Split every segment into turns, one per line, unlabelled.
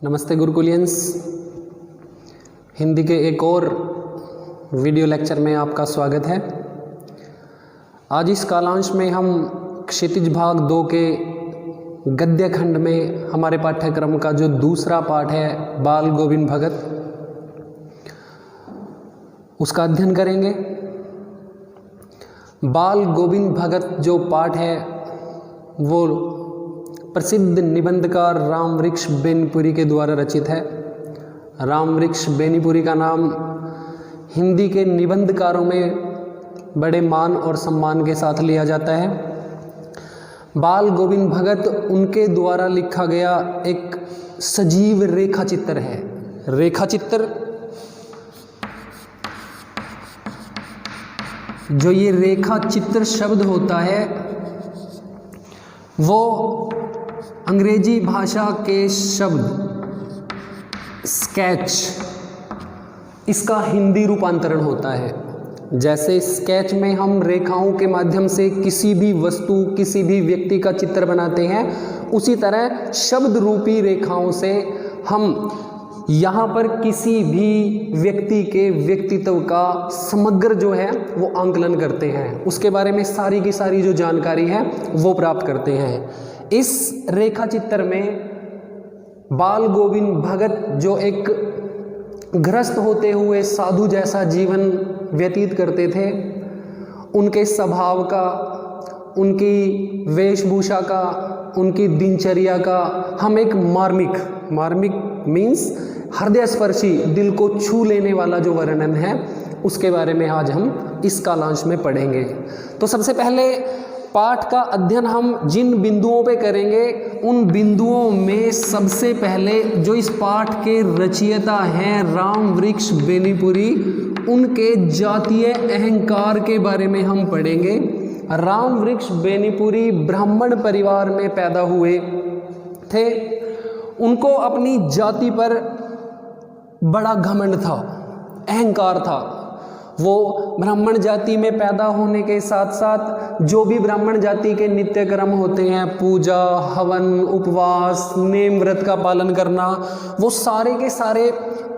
नमस्ते गुरुकुलियंस। हिंदी के एक और वीडियो लेक्चर में आपका स्वागत है। आज इस कालांश में हम क्षितिज भाग 2 के गद्य खंड में हमारे पाठ्यक्रम का जो दूसरा पाठ है बाल गोविंद भगत, उसका अध्ययन करेंगे। बाल गोविंद भगत जो पाठ है वो प्रसिद्ध निबंधकार रामवृक्ष बेनीपुरी के द्वारा रचित है। रामवृक्ष बेनीपुरी का नाम हिंदी के निबंधकारों में बड़े मान और सम्मान के साथ लिया जाता है। बाल गोविंद भगत उनके द्वारा लिखा गया एक सजीव रेखा चित्र है। रेखा चित्र, जो ये रेखा चित्र शब्द होता है वो अंग्रेजी भाषा के शब्द स्केच, इसका हिंदी रूपांतरण होता है। जैसे स्केच में हम रेखाओं के माध्यम से किसी भी वस्तु, किसी भी व्यक्ति का चित्र बनाते हैं, उसी तरह शब्द रूपी रेखाओं से हम यहाँ पर किसी भी व्यक्ति के व्यक्तित्व का समग्र जो है वो आंकलन करते हैं, उसके बारे में सारी की सारी जो जानकारी है वो प्राप्त करते हैं। इस रेखा चित्र में बाल गोविंद भगत जो एक गृहस्थ होते हुए साधु जैसा जीवन व्यतीत करते थे, उनके स्वभाव का, उनकी वेशभूषा का, उनकी दिनचर्या का हम एक मार्मिक मीन्स हृदय स्पर्शी, दिल को छू लेने वाला जो वर्णन है उसके बारे में आज हम इस कालांश में पढ़ेंगे। तो सबसे पहले पाठ का अध्ययन हम जिन बिंदुओं पे करेंगे, उन बिंदुओं में सबसे पहले जो इस पाठ के रचयिता हैं रामवृक्ष बेनीपुरी, उनके जातीय अहंकार के बारे में हम पढ़ेंगे। रामवृक्ष बेनीपुरी ब्राह्मण परिवार में पैदा हुए थे। उनको अपनी जाति पर बड़ा घमंड था, अहंकार था। वो ब्राह्मण जाति में पैदा होने के साथ साथ जो भी ब्राह्मण जाति के नित्य कर्म होते हैं, पूजा, हवन, उपवास, नेम व्रत का पालन करना, वो सारे के सारे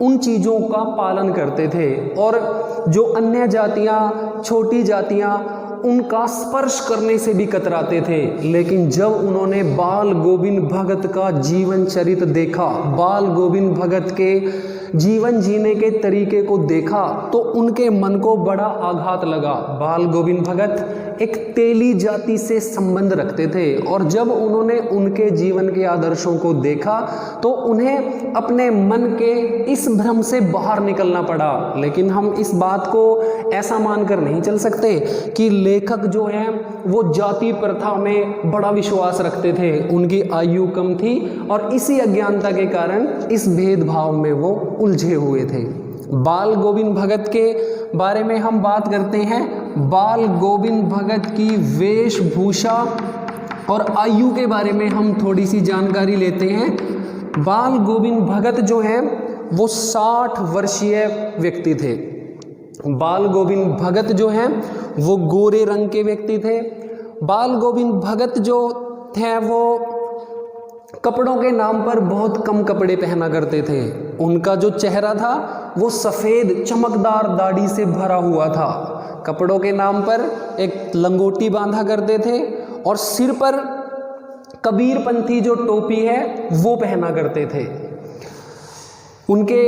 उन चीज़ों का पालन करते थे। और जो अन्य जातियाँ, छोटी जातियाँ, उनका स्पर्श करने से भी कतराते थे। लेकिन जब उन्होंने बाल गोविंद भगत का जीवन चरित्र देखा, बाल गोविंद भगत के जीवन जीने के तरीके को देखा, तो उनके मन को बड़ा आघात लगा। बाल गोविंद भगत एक तेली जाति से संबंध रखते थे और जब उन्होंने उनके जीवन के आदर्शों को देखा तो उन्हें अपने मन के इस भ्रम से बाहर निकलना पड़ा। लेकिन हम इस बात को ऐसा मानकर नहीं चल सकते कि लेखक जो हैं वो जाति प्रथा में बड़ा विश्वास रखते थे। उनकी आयु कम थी और इसी अज्ञानता के कारण इस भेदभाव में वो उलझे हुए थे। बाल गोविंद भगत के बारे में हम बात करते हैं। बाल गोविंद भगत की वेशभूषा और आयु के बारे में हम थोड़ी सी जानकारी लेते हैं। बाल गोविंद भगत जो हैं वो 60 वर्षीय व्यक्ति थे। बाल गोविंद भगत जो हैं वो गोरे रंग के व्यक्ति थे। बाल गोविंद भगत जो थे वो कपड़ों के नाम पर बहुत कम कपड़े पहना करते थे। उनका जो चेहरा था वो सफ़ेद चमकदार दाढ़ी से भरा हुआ था। कपड़ों के नाम पर एक लंगोटी बांधा करते थे और सिर पर कबीरपंथी जो टोपी है वो पहना करते थे। उनके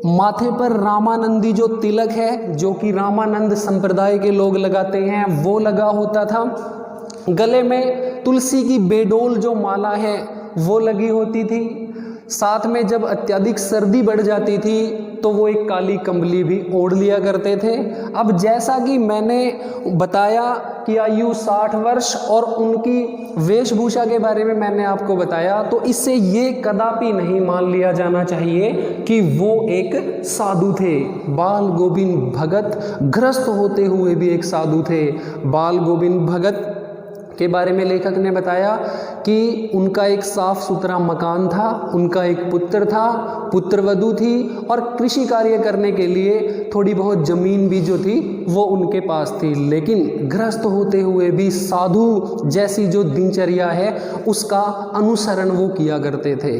माथे पर रामानंदी जो तिलक है, जो कि रामानंद संप्रदाय के लोग लगाते हैं, वो लगा होता था। गले में तुलसी की बेडोल जो माला है वो लगी होती थी। साथ में जब अत्यधिक सर्दी बढ़ जाती थी तो वो एक काली कंबली भी ओढ़ लिया करते थे। अब जैसा कि मैंने बताया कि आयु 60 वर्ष और उनकी वेशभूषा के बारे में मैंने आपको बताया, तो इससे ये कदापि नहीं मान लिया जाना चाहिए कि वो एक साधु थे। बाल गोविंद भगत गृहस्थ होते हुए भी एक साधु थे। बाल गोविंद भगत के बारे में लेखक ने बताया कि उनका एक साफ सुथरा मकान था, उनका एक पुत्र था, पुत्रवधू थी और कृषि कार्य करने के लिए थोड़ी बहुत ज़मीन भी जो थी वो उनके पास थी, लेकिन गृहस्थ होते हुए भी साधु जैसी जो दिनचर्या है उसका अनुसरण वो किया करते थे।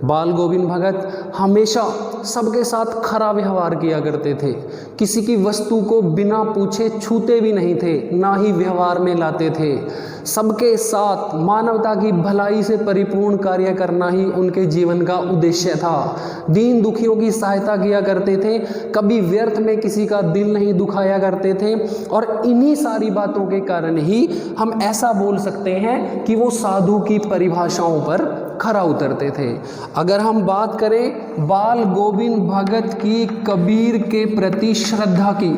बाल गोविंद भगत हमेशा सबके साथ खरा व्यवहार किया करते थे, किसी की वस्तु को बिना पूछे छूते भी नहीं थे, ना ही व्यवहार में लाते थे। सबके साथ मानवता की भलाई से परिपूर्ण कार्य करना ही उनके जीवन का उद्देश्य था। दीन दुखियों की सहायता किया करते थे, कभी व्यर्थ में किसी का दिल नहीं दुखाया करते थे, और इन्हीं सारी बातों के कारण ही हम ऐसा बोल सकते हैं कि वो साधु की परिभाषाओं पर खरा उतरते थे। अगर हम बात करें बाल गोविंद भगत की कबीर के प्रति श्रद्धा की,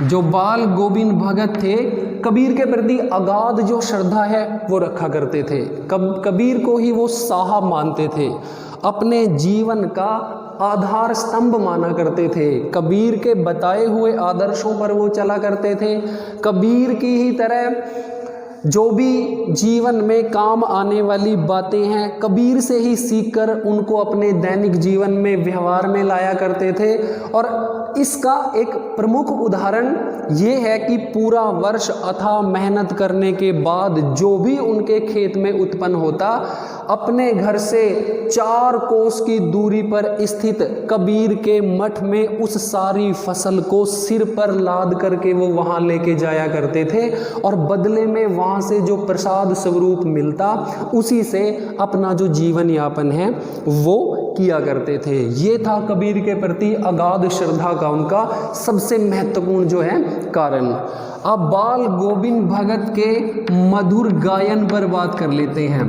जो बाल गोविंद भगत थे कबीर के प्रति अगाध जो श्रद्धा है वो रखा करते थे। कबीर को ही वो साहब मानते थे, अपने जीवन का आधार स्तंभ माना करते थे। कबीर के बताए हुए आदर्शों पर वो चला करते थे। कबीर की ही तरह जो भी जीवन में काम आने वाली बातें हैं कबीर से ही सीखकर उनको अपने दैनिक जीवन में व्यवहार में लाया करते थे। और इसका एक प्रमुख उदाहरण ये है कि पूरा वर्ष अथाह मेहनत करने के बाद जो भी उनके खेत में उत्पन्न होता, अपने घर से 4 कोस की दूरी पर स्थित कबीर के मठ में उस सारी फसल को सिर पर लाद करके वो वहाँ लेके जाया करते थे, और बदले में वहाँ से जो प्रसाद स्वरूप मिलता उसी से अपना जो जीवन यापन है वो किया करते थे। ये था कबीर के प्रति अगाध श्रद्धा का उनका सबसे महत्वपूर्ण जो है कारण। अब बाल गोविंद भगत के मधुर गायन पर बात कर लेते हैं।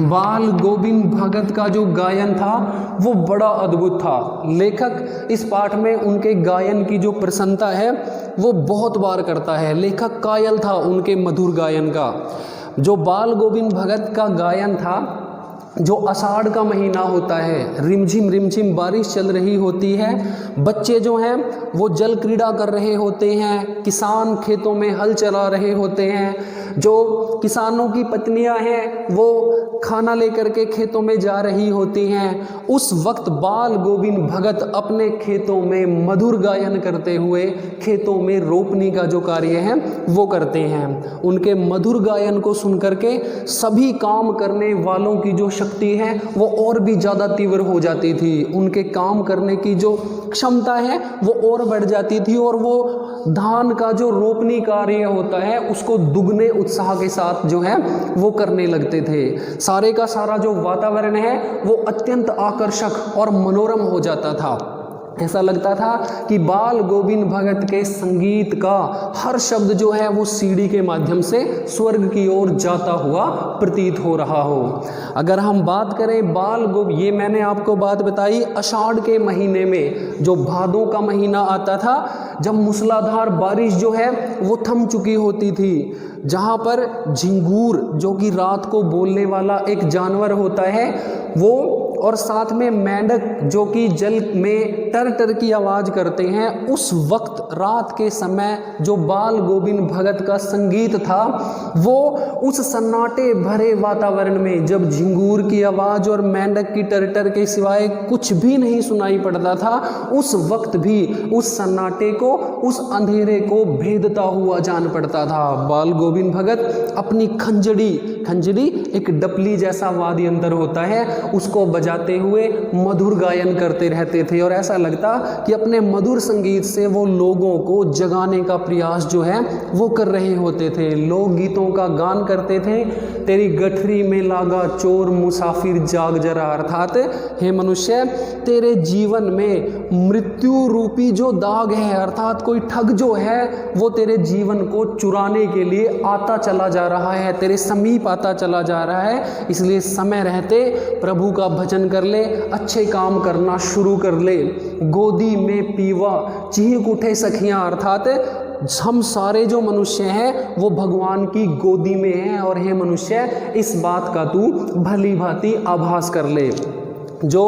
बाल गोविंद भगत का जो गायन था वो बड़ा अद्भुत था। लेखक इस पाठ में उनके गायन की जो प्रशंसा है वो बहुत बार करता है। लेखक कायल था उनके मधुर गायन का। जो बाल गोविंद भगत का गायन था, जो आषाढ़ का महीना होता है, रिमझिम बारिश चल रही होती है, बच्चे जो हैं वो जल क्रीड़ा कर रहे होते हैं, किसान खेतों में हल चला रहे होते हैं, जो किसानों की पत्नियां हैं वो खाना लेकर के खेतों में जा रही होती हैं। उस वक्त बाल गोविंद भगत अपने खेतों में मधुर गायन करते हुए खेतों में रोपनी का जो कार्य है वो करते हैं। उनके मधुर गायन को सुन करके सभी काम करने वालों की जो शक्ति है वो और भी ज़्यादा तीव्र हो जाती थी। उनके काम करने की जो क्षमता है वो और बढ़ जाती थी, और वो धान का जो रोपनी कार्य होता है उसको दुगने उत्साह के साथ जो है वो करने लगते थे। सारे का सारा जो वातावरण है वो अत्यंत आकर्षक और मनोरम हो जाता था। ऐसा लगता था कि बाल गोविंद भगत के संगीत का हर शब्द जो है वो सीढ़ी के माध्यम से स्वर्ग की ओर जाता हुआ प्रतीत हो रहा हो। अगर हम बात करें बाल गोविंद, ये मैंने आपको बात बताई आषाढ़ के महीने में, जो भादों का महीना आता था, जब मूसलाधार बारिश जो है वो थम चुकी होती थी, जहाँ पर झिंगूर जो कि रात को बोलने वाला एक जानवर होता है वो, और साथ में मेंढक जो कि जल में टर टर की आवाज़ करते हैं, उस वक्त रात के समय जो बाल गोविंद भगत का संगीत था वो उस सन्नाटे भरे वातावरण में, जब झिंगूर की आवाज़ और मेंढक की टर टर के सिवाय कुछ भी नहीं सुनाई पड़ता था, उस वक्त भी उस सन्नाटे को, उस अंधेरे को भेदता हुआ जान पड़ता था। बाल गोविंद भगत अपनी खंजरी एक डपली जैसा वाद्य यंत्र होता है उसको बजाते हुए मधुर गायन करते रहते थे, और ऐसा लगता कि अपने मधुर संगीत से वो लोगों को जगाने का प्रयास जो है वो कर रहे होते थे। लोक गीतों का गान करते थे। तेरी गठरी में लागा चोर मुसाफिर जाग जरा, अर्थात हे मनुष्य तेरे जीवन में मृत्यु रूपी जो दाग है, अर्थात कोई ठग जो है वो तेरे जीवन को चुराने के लिए आता चला जा रहा है, तेरे समीप आता चला जा रहा है। इसलिए समय रहते प्रभु का भजन कर ले, अच्छे काम करना शुरू कर ले। गोदी में पीवा चीख उठे सखियां, अर्थात हम सारे जो मनुष्य हैं वो भगवान की गोदी में हैं, और हे मनुष्य इस बात का तू भली भांति आभास कर ले। जो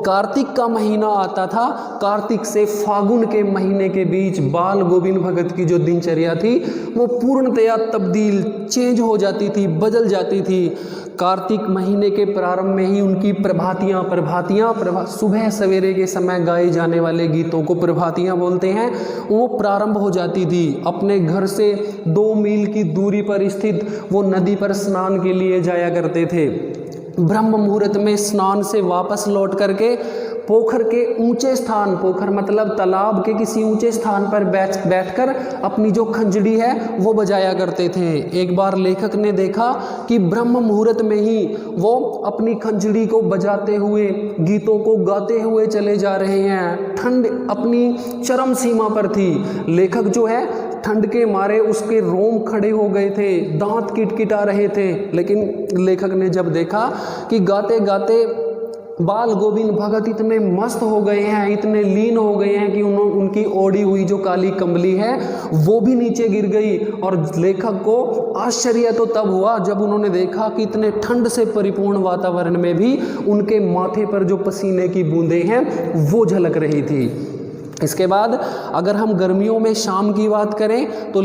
कार्तिक का महीना आता था, कार्तिक से फागुन के महीने के बीच बाल गोविंद भगत की जो दिनचर्या थी वो पूर्णतया तब्दील, चेंज हो जाती थी, बदल जाती थी। कार्तिक महीने के प्रारंभ में ही उनकी प्रभातियाँ सुबह सवेरे के समय गाए जाने वाले गीतों को प्रभातियाँ बोलते हैं, वो प्रारंभ हो जाती थी। अपने घर से 2 मील की दूरी पर स्थित वो नदी पर स्नान के लिए जाया करते थे। ब्रह्म मुहूर्त में स्नान से वापस लौट करके पोखर के ऊंचे स्थान, पोखर मतलब तालाब के किसी ऊंचे स्थान पर बैठकर अपनी जो खंजड़ी है वो बजाया करते थे। एक बार लेखक ने देखा कि ब्रह्म मुहूर्त में ही वो अपनी खंजड़ी को बजाते हुए, गीतों को गाते हुए चले जा रहे हैं। ठंड अपनी चरम सीमा पर थी। लेखक जो है ठंड के मारे उसके रोम खड़े हो गए थे, दांत किटकिटा रहे थे। लेकिन लेखक ने जब देखा कि गाते गाते बाल गोविंद भगत इतने मस्त हो गए हैं, इतने लीन हो गए हैं कि उनकी ओढ़ी हुई जो काली कंबली है वो भी नीचे गिर गई। और लेखक को आश्चर्य तो तब हुआ जब उन्होंने देखा कि इतने ठंड से परिपूर्ण वातावरण में भी उनके माथे पर जो पसीने की बूंदें हैं वो झलक रही थी। इसके बाद अगर हम गर्मियों में शाम की बात करें तो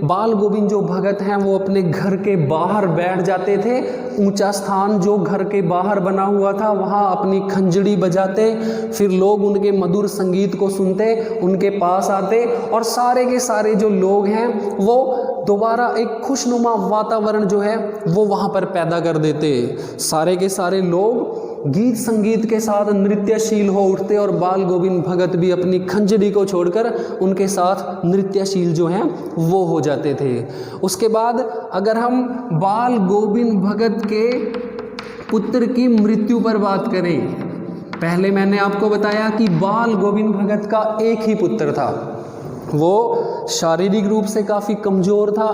बाल गोविंद जो भगत हैं वो अपने घर के बाहर बैठ जाते थे। ऊंचा स्थान जो घर के बाहर बना हुआ था वहाँ अपनी खंजड़ी बजाते, फिर लोग उनके मधुर संगीत को सुनते, उनके पास आते और सारे के सारे जो लोग हैं वो दोबारा एक खुशनुमा वातावरण जो है वो वहाँ पर पैदा कर देते। सारे के सारे लोग गीत संगीत के साथ नृत्यशील हो उठते और बाल गोविंद भगत भी अपनी खंजड़ी को छोड़कर उनके साथ नृत्यशील जो हैं वो हो जाते थे। उसके बाद अगर हम बाल गोविंद भगत के पुत्र की मृत्यु पर बात करें, पहले मैंने आपको बताया कि बाल गोविंद भगत का एक ही पुत्र था। वो शारीरिक रूप से काफ़ी कमज़ोर था,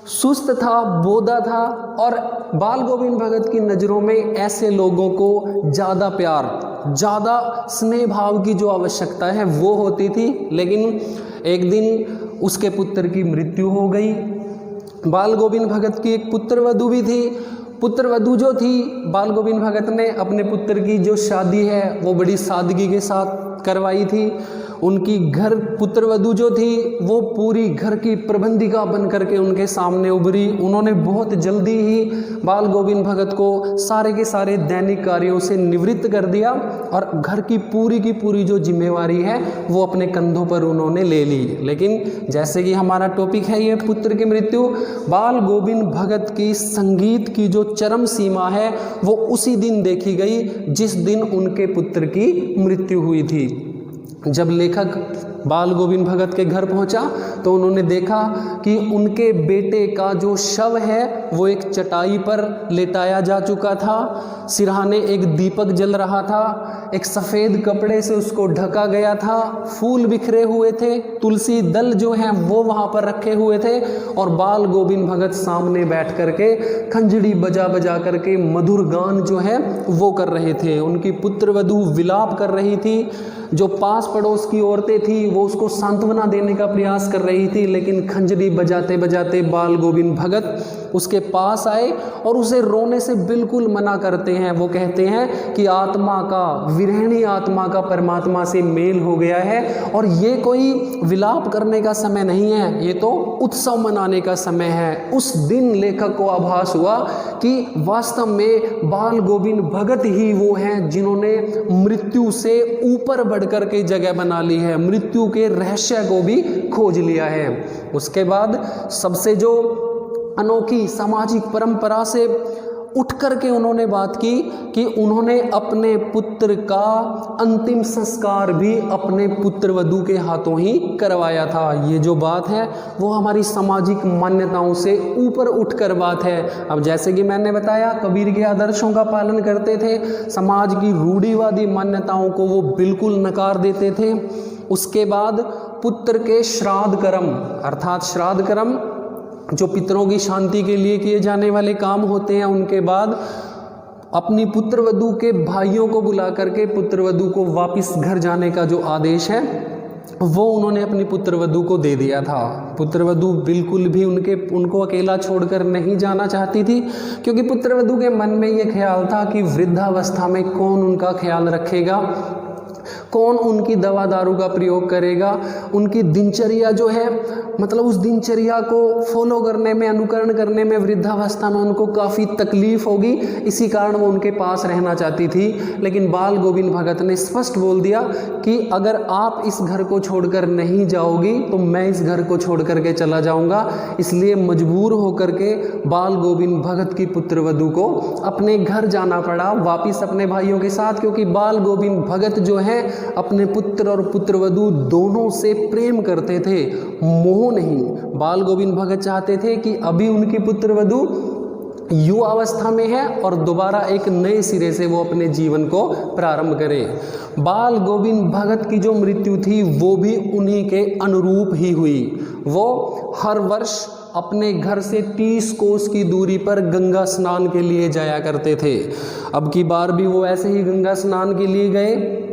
सुस्त था, बोदा था और बाल गोविंद भगत की नज़रों में ऐसे लोगों को ज़्यादा प्यार, ज़्यादा स्नेह भाव की जो आवश्यकता है वो होती थी। लेकिन एक दिन उसके पुत्र की मृत्यु हो गई। बाल गोविंद भगत की एक पुत्रवधू भी थी। पुत्रवधू जो थी, बाल गोविंद भगत ने अपने पुत्र की जो शादी है वो बड़ी सादगी के साथ करवाई थी। उनकी घर पुत्रवधू जो थी वो पूरी घर की प्रबंधिका बन करके उनके सामने उभरी। उन्होंने बहुत जल्दी ही बाल गोविंद भगत को सारे के सारे दैनिक कार्यों से निवृत्त कर दिया और घर की पूरी जो जिम्मेवारी है वो अपने कंधों पर उन्होंने ले ली। लेकिन जैसे कि हमारा टॉपिक है ये पुत्र की मृत्यु, बाल गोविंद भगत की संगीत की जो चरम सीमा है वो उसी दिन देखी गई जिस दिन उनके पुत्र की मृत्यु हुई थी। जब लेखक बाल गोविंद भगत के घर पहुंचा तो उन्होंने देखा कि उनके बेटे का जो शव है वो एक चटाई पर लेटाया जा चुका था। सिरहाने एक दीपक जल रहा था, एक सफ़ेद कपड़े से उसको ढका गया था, फूल बिखरे हुए थे, तुलसी दल जो हैं वो वहाँ पर रखे हुए थे और बाल गोविंद भगत सामने बैठ करके खंजड़ी बजा बजा करके मधुर गान जो है वो कर रहे थे। उनकी पुत्रवधू विलाप कर रही थी। जो पास पड़ोस की औरतें थी वो उसको सांत्वना देने का प्रयास कर रही थी, लेकिन खंजड़ी बजाते बजाते बाल गोविंद भगत उसके पास आए और उसे रोने से बिल्कुल मना करते हैं। वो कहते हैं कि आत्मा का, विरहिणी आत्मा का परमात्मा से मेल हो गया है और ये कोई विलाप करने का समय नहीं है, ये तो उत्सव मनाने का समय है। उस दिन लेखक को आभास हुआ कि वास्तव में बाल गोविंद भगत ही वो हैं जिन्होंने मृत्यु से ऊपर बढ़ करके जगह बना ली है, मृत्यु के रहस्य को भी खोज लिया है। उसके बाद सबसे जो अनोखी सामाजिक परंपरा से उठ करके उन्होंने बात की कि उन्होंने अपने पुत्र का अंतिम संस्कार भी अपने पुत्रवधू के हाथों ही करवाया था। ये जो बात है वो हमारी सामाजिक मान्यताओं से ऊपर उठकर बात है। अब जैसे कि मैंने बताया, कबीर के आदर्शों का पालन करते थे, समाज की रूढ़िवादी मान्यताओं को वो बिल्कुल नकार देते थे। उसके बाद पुत्र के श्राद्ध कर्म, अर्थात श्राद्ध कर्म जो पितरों की शांति के लिए किए जाने वाले काम होते हैं, उनके बाद अपनी पुत्रवधू के भाइयों को बुला करके पुत्रवधू को वापस घर जाने का जो आदेश है वो उन्होंने अपनी पुत्रवधू को दे दिया था। पुत्रवधू बिल्कुल भी उनको अकेला छोड़कर नहीं जाना चाहती थी, क्योंकि पुत्रवधू के मन में ये ख्याल था कि वृद्धावस्था में कौन उनका ख्याल रखेगा, कौन उनकी दवा दारू का प्रयोग करेगा। उनकी दिनचर्या जो है, मतलब उस दिनचर्या को फॉलो करने में, अनुकरण करने में वृद्धावस्था में उनको काफ़ी तकलीफ होगी। इसी कारण वो उनके पास रहना चाहती थी। लेकिन बाल गोविंद भगत ने स्पष्ट बोल दिया कि अगर आप इस घर को छोड़कर नहीं जाओगी तो मैं इस घर को छोड़ करके चला जाऊंगा। इसलिए मजबूर होकर के बाल गोविंद भगत की पुत्रवधू को अपने घर जाना पड़ा, वापिस अपने भाइयों के साथ, क्योंकि बाल गोविंद भगत जो है अपने पुत्र और पुत्रवधू दोनों से प्रेम करते थे, मोह नहीं। बाल गोविंद भगत चाहते थे कि अभी उनकी पुत्रवधू युवा अवस्था में है और दोबारा एक नए सिरे से वो अपने जीवन को प्रारंभ करें। बाल गोविंद भगत की जो मृत्यु थी वो भी उन्हीं के अनुरूप ही हुई। वो हर वर्ष अपने घर से 30 कोस की दूरी पर गंगा स्नान के लिए जाया करते थे। अब की बार भी वो ऐसे ही गंगा स्नान के लिए गए।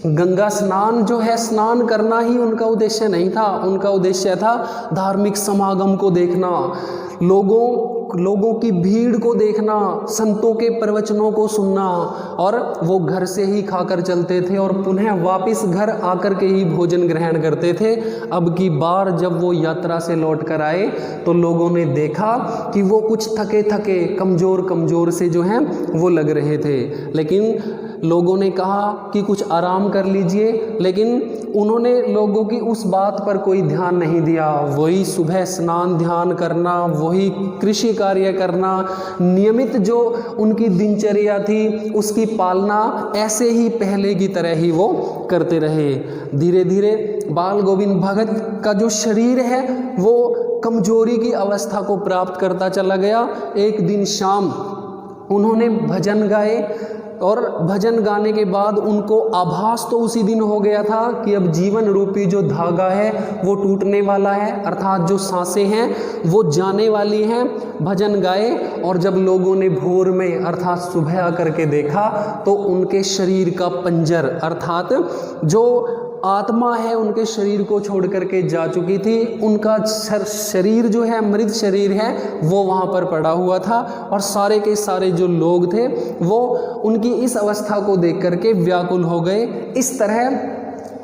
गंगा स्नान जो है, स्नान करना ही उनका उद्देश्य नहीं था। उनका उद्देश्य था धार्मिक समागम को देखना, लोगों की भीड़ को देखना, संतों के प्रवचनों को सुनना। और वो घर से ही खाकर चलते थे और पुनः वापस घर आकर के ही भोजन ग्रहण करते थे। अब की बार जब वो यात्रा से लौट कर आए तो लोगों ने देखा कि वो कुछ थके थके, कमज़ोर से जो हैं वो लग रहे थे। लेकिन लोगों ने कहा कि कुछ आराम कर लीजिए, लेकिन उन्होंने लोगों की उस बात पर कोई ध्यान नहीं दिया। वही सुबह स्नान ध्यान करना, वही कृषि कार्य करना, नियमित जो उनकी दिनचर्या थी उसकी पालना ऐसे ही पहले की तरह ही वो करते रहे। धीरे धीरे बाल गोविंद भगत का जो शरीर है वो कमजोरी की अवस्था को प्राप्त करता चला गया। एक दिन शाम उन्होंने भजन गाए और भजन गाने के बाद उनको आभास तो उसी दिन हो गया था कि अब जीवन रूपी जो धागा है वो टूटने वाला है, अर्थात जो सांसें हैं वो जाने वाली हैं। भजन गाए और जब लोगों ने भोर में अर्थात सुबह आकर के देखा तो उनके शरीर का पंजर, अर्थात जो आत्मा है उनके शरीर को छोड़ करके जा चुकी थी, उनका शरीर जो है, मृत शरीर है, वो वहाँ पर पड़ा हुआ था। और सारे के सारे जो लोग थे वो उनकी इस अवस्था को देख करके व्याकुल हो गए। इस तरह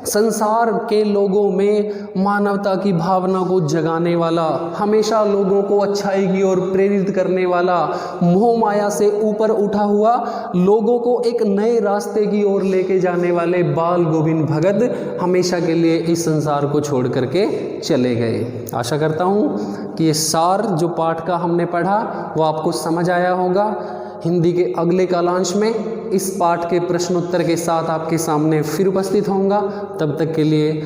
संसार के लोगों में मानवता की भावना को जगाने वाला, हमेशा लोगों को अच्छाई की ओर प्रेरित करने वाला, मोह माया से ऊपर उठा हुआ, लोगों को एक नए रास्ते की ओर लेके जाने वाले बाल गोविंद भगत हमेशा के लिए इस संसार को छोड़ करके चले गए। आशा करता हूँ कि ये सार जो पाठ का हमने पढ़ा वो आपको समझ आया होगा। हिंदी के अगले कालांश में इस पाठ के प्रश्नोत्तर के साथ आपके सामने फिर उपस्थित होऊंगा। तब तक के लिए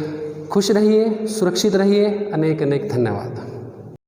खुश रहिए, सुरक्षित रहिए। अनेक अनेक धन्यवाद।